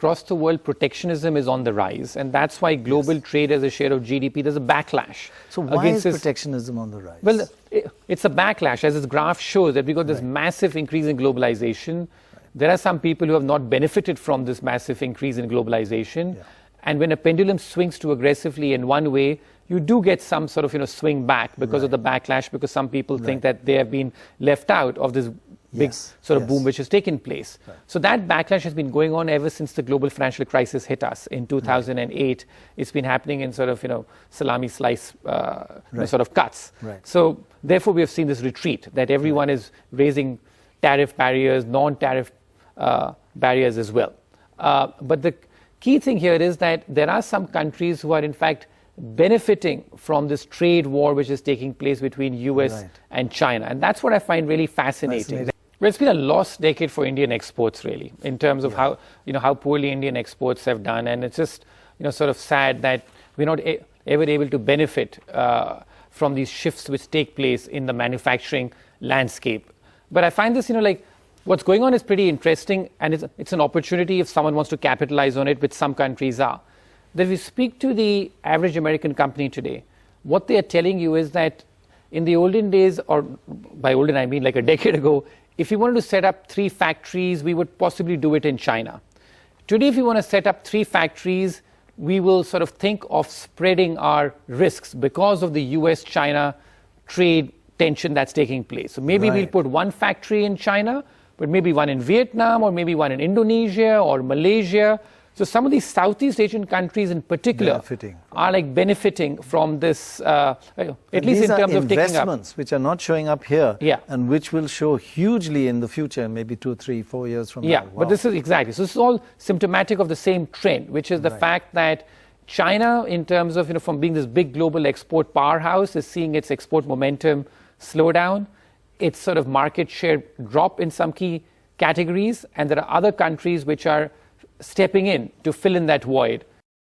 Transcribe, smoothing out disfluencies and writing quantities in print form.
across the world, protectionism is on the rise, and that's why global trade as a share of GDP, there's a backlash. So why is protectionism on the rise? Well, it's a backlash, as this graph shows, that because there's massive increase in globalization, there are some people who have not benefited from this massive increase in globalization. And when a pendulum swings too aggressively in one way, you do get some sort of swing back because of the backlash, because some people think that they have been left out of this big sort of boom which has taken place. So that backlash has been going on ever since the global financial crisis hit us in 2008. It's been happening in sort of salami slice sort of cuts. So therefore we have seen this retreat, that everyone is raising tariff barriers, non-tariff barriers as well. But the key thing here is that there are some countries who are in fact benefiting from this trade war which is taking place between US and China. And that's what I find really fascinating. Well, it's been a lost decade for Indian exports, really, in terms of how poorly Indian exports have done. And it's just sort of sad that we're not ever able to benefit from these shifts which take place in the manufacturing landscape. But I find this, like, what's going on is pretty interesting, and it's an opportunity if someone wants to capitalize on it, which some countries are. That if you speak to the average American company today, what they are telling you is that in the olden days, or by olden I mean like a decade ago, if you wanted to set up 3 factories, we would possibly do it in China. Today, if you want to set up 3 factories, we will sort of think of spreading our risks because of the US-China trade tension that's taking place. So maybe we'll put 1 factory in China, but maybe 1 in Vietnam, or maybe 1 in Indonesia or Malaysia. So some of these Southeast Asian countries in particular are like benefiting from this, at least in terms of taking up investments which are not showing up here, and which will show hugely in the future, maybe 2, 3, 4 years from now. But this is exactly. So this is all symptomatic of the same trend, which is the fact that China, in terms of from being this big global export powerhouse, is seeing its export momentum slow down, its sort of market share drop in some key categories, and there are other countries which are stepping in to fill in that void.